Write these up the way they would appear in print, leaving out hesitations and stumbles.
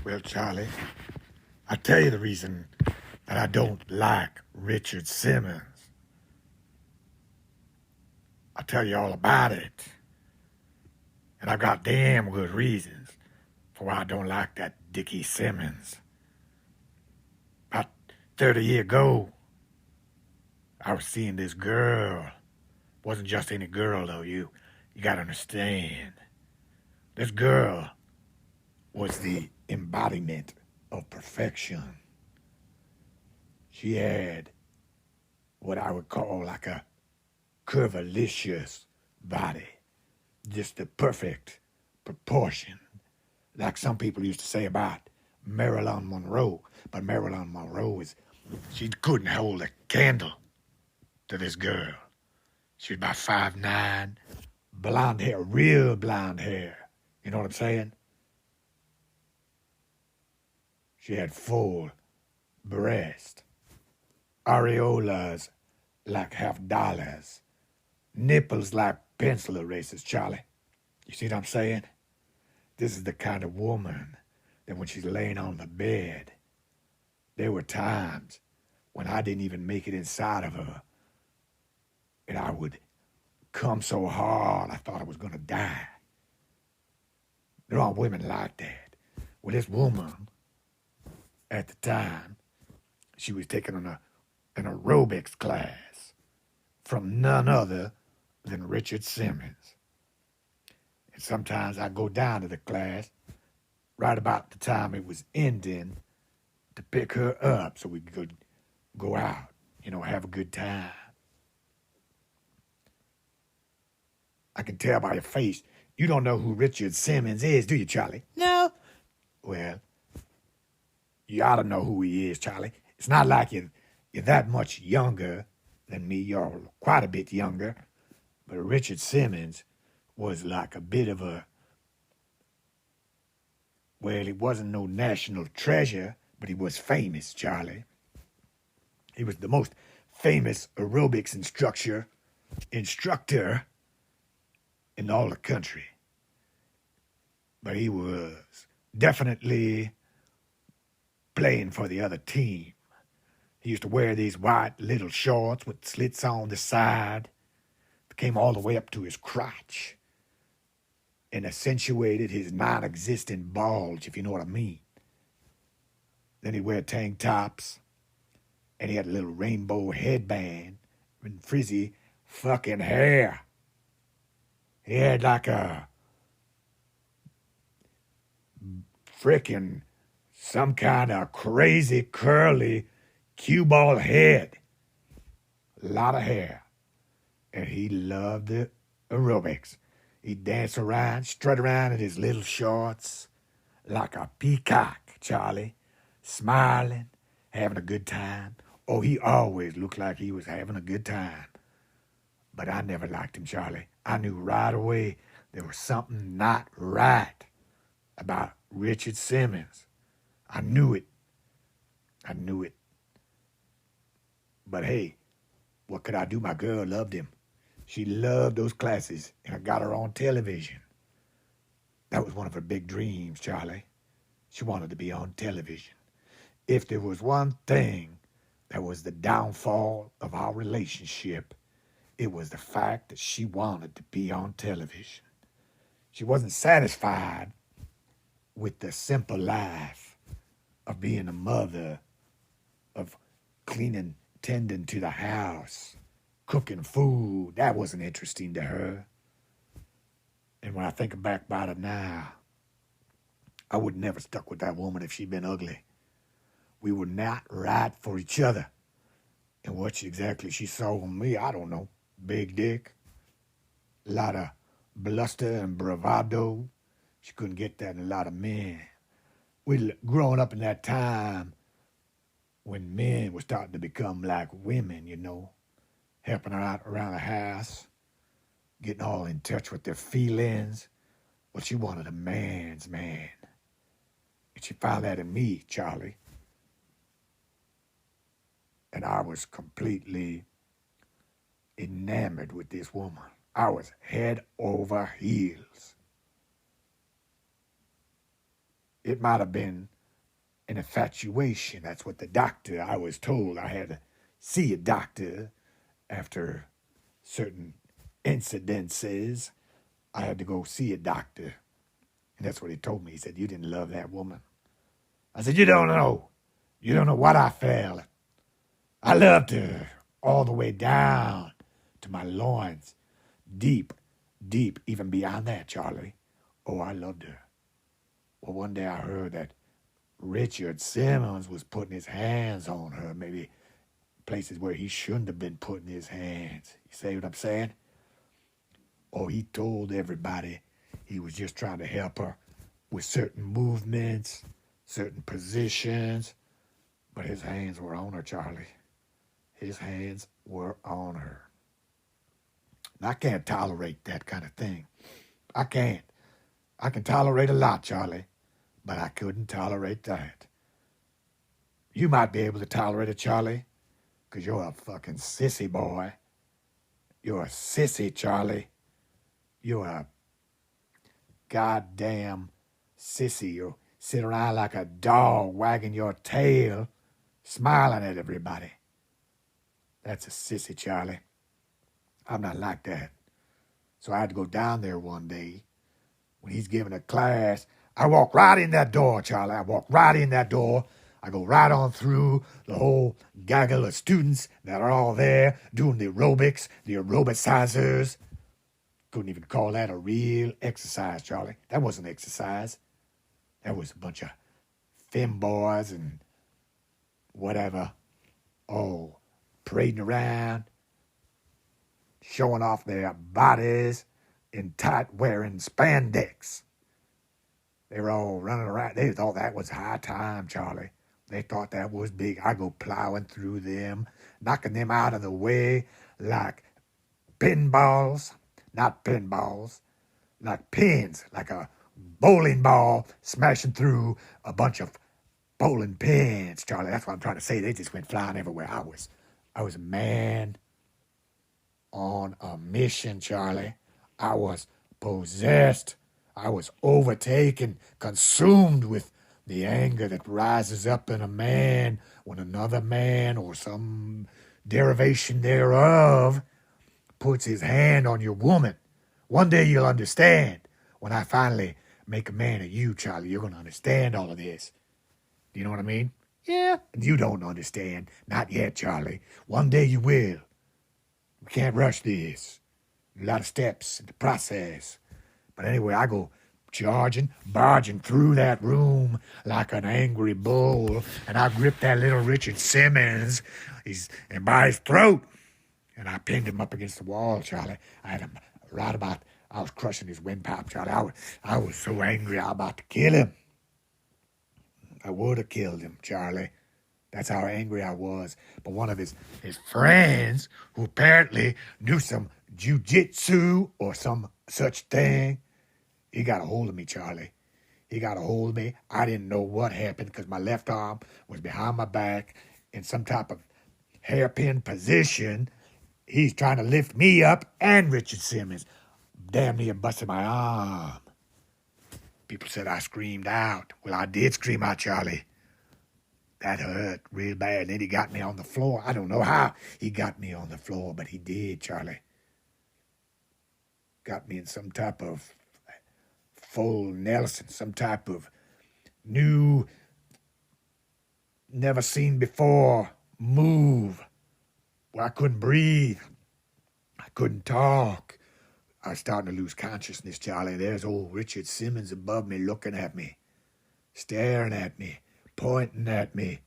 Well, Charlie, I tell you the reason that I don't like Richard Simmons. I'll tell you all about it. And I've got damn good reasons for why I don't like that Dickie Simmons. About 30 years ago, I was seeing this girl. Wasn't just any girl, though. You gotta understand. This girl was the embodiment of perfection. She had what I would call like a curvilicious body. Just the perfect proportion. Like some people used to say about Marilyn Monroe. But Marilyn Monroe she couldn't hold a candle to this girl. She was about 5'9", blonde hair, real blonde hair. You know what I'm saying? She had full breast, areolas like $50, nipples like pencil erasers, Charlie. You see what I'm saying? This is the kind of woman that when she's laying on the bed, there were times when I didn't even make it inside of her, and I would come so hard I thought I was going to die. There are women like that. Well, this woman, at the time, she was taking an aerobics class from none other than Richard Simmons. And sometimes I go down to the class right about the time it was ending to pick her up so we could go out, have a good time. I can tell by your face, you don't know who Richard Simmons is, do you, Charlie? No. Well, you ought to know who he is, Charlie. It's not like you're that much younger than me. You're quite a bit younger. But Richard Simmons was like a bit of he wasn't no national treasure, but he was famous, Charlie. He was the most famous aerobics instructor in all the country. But he was definitely playing for the other team. He used to wear these white little shorts with slits on the side that came all the way up to his crotch and accentuated his non-existent bulge, if you know what I mean. Then he'd wear tank tops, and he had a little rainbow headband and frizzy fucking hair. He had like a frickin' some kind of crazy curly cue ball head. A lot of hair. And he loved the aerobics. He'd dance around, strut around in his little shorts like a peacock, Charlie, smiling, having a good time. Oh, he always looked like he was having a good time. But I never liked him, Charlie. I knew right away there was something not right about Richard Simmons. I knew it. But hey, what could I do? My girl loved him. She loved those classes, and I got her on television. That was one of her big dreams, Charlie. She wanted to be on television. If there was one thing that was the downfall of our relationship, it was the fact that she wanted to be on television. She wasn't satisfied with the simple life of being a mother, of cleaning, tending to the house, cooking food. That wasn't interesting to her. And when I think back about it now, I would never stuck with that woman if she'd been ugly. We were not right for each other. And what exactly she saw in me, I don't know. Big dick, a lot of bluster and bravado. She couldn't get that in a lot of men. We'd grown up in that time when men were starting to become like women, helping her out around the house, getting all in touch with their feelings. Well, she wanted a man's man. And she found that in me, Charlie. And I was completely enamored with this woman. I was head over heels. It might have been An infatuation. That's what the doctor, I was told I had to see a doctor after certain incidences. I had to go see a doctor. And that's what he told me. He said, you didn't love that woman. I said, you don't know. You don't know what I felt. I loved her all the way down to my loins. Deep, deep, even beyond that, Charlie. Oh, I loved her. Well, one day I heard that Richard Simmons was putting his hands on her, maybe places where he shouldn't have been putting his hands. You see what I'm saying? Oh, he told everybody he was just trying to help her with certain movements, certain positions, but his hands were on her, Charlie. His hands were on her. And I can't tolerate that kind of thing. I can't. I can tolerate a lot, Charlie, but I couldn't tolerate that. You might be able to tolerate it, Charlie, because you're a fucking sissy boy. You're a sissy, Charlie. You're a goddamn sissy. You sit around like a dog wagging your tail, smiling at everybody. That's a sissy, Charlie. I'm not like that. So I had to go down there one day when he's giving a class. I walk right in that door, Charlie. I walk right in that door. I go right on through the whole gaggle of students that are all there doing the aerobics, the aerobicizers. Couldn't even call that a real exercise, Charlie. That wasn't exercise. That was a bunch of femboys and whatever, all parading around, showing off their bodies in tight wearing spandex. They were all running around. They thought that was high time, Charlie. They thought that was big. I go plowing through them, knocking them out of the way like pinballs. Not pinballs, like pins, like a bowling ball smashing through a bunch of bowling pins, Charlie. That's what I'm trying to say. They just went flying everywhere. I was a man on a mission, Charlie. I was possessed. I was overtaken, consumed with the anger that rises up in a man when another man or some derivation thereof puts his hand on your woman. One day you'll understand. When I finally make a man of you, Charlie, you're going to understand all of this. Do you know what I mean? Yeah. You don't understand. Not yet, Charlie. One day you will. We can't rush this. A lot of steps in the process. But anyway, I go barging through that room like an angry bull, and I grip that little Richard Simmons and by his throat. And I pinned him up against the wall, Charlie. I was crushing his windpipe, Charlie. I was so angry I was about to kill him. I would have killed him, Charlie. That's how angry I was. But one of his friends, who apparently knew some jiu-jitsu or some such thing, he got a hold of me, Charlie. He got a hold of me. I didn't know what happened because my left arm was behind my back in some type of hairpin position. He's trying to lift me up and Richard Simmons. Damn near busted my arm. People said I screamed out. Well, I did scream out, Charlie. That hurt real bad. Then he got me on the floor. I don't know how he got me on the floor, but he did, Charlie. Got me in some type of full Nelson, some type of new, never seen before move where I couldn't breathe. I couldn't talk. I was starting to lose consciousness, Charlie. There's old Richard Simmons above me looking at me, staring at me, pointing at me,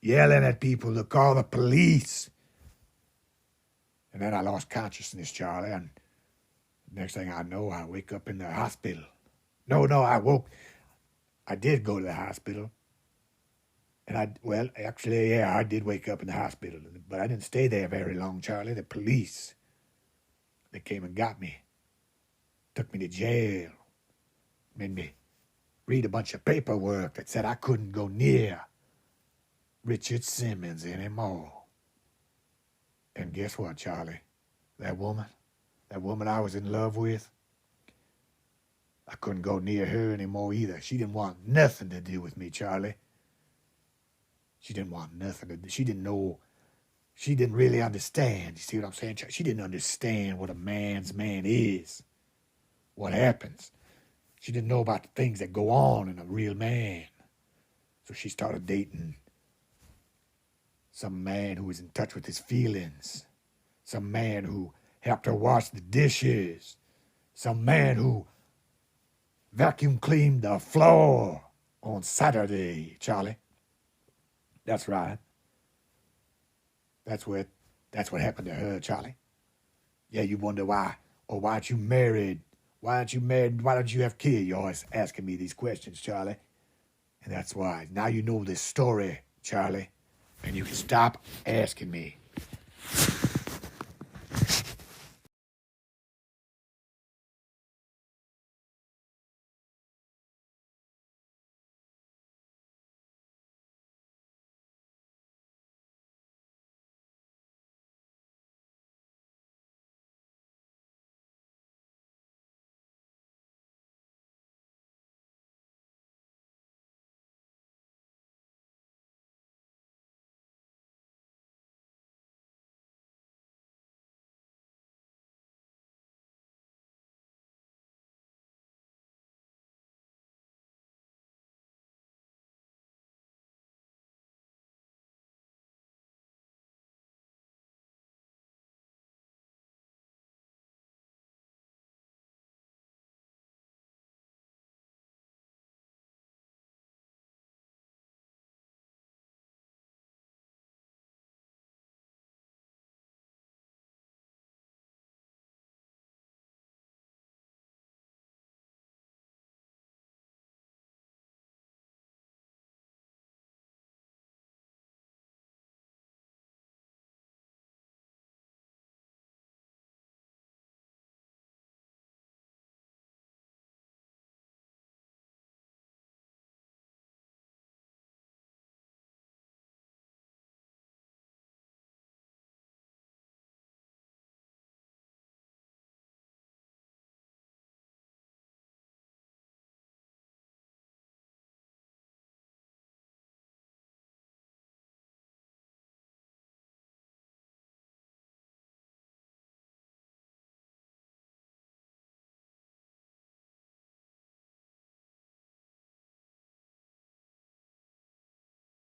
yelling at people to call the police. And then I lost consciousness, Charlie, and next thing I know, I wake up in the hospital. No, I did go to the hospital. And I did wake up in the hospital, but I didn't stay there very long, Charlie. The police, they came and got me, took me to jail, made me read a bunch of paperwork that said I couldn't go near Richard Simmons anymore. And guess what, Charlie? That woman I was in love with, I couldn't go near her anymore either. She didn't want nothing to do with me, Charlie. She didn't want nothing to do. She didn't know. She didn't really understand. You see what I'm saying? She didn't understand what a man's man is. What happens. She didn't know about the things that go on in a real man. So she started dating some man who was in touch with his feelings. Some man who helped her wash the dishes. Some man who vacuum cleaned the floor on Saturday, Charlie. That's right. That's what happened to her, Charlie. Yeah, you wonder why. Or why aren't you married? Why aren't you married? Why don't you have kids? You're always asking me these questions, Charlie. And that's why. Now you know this story, Charlie. And you can stop asking me.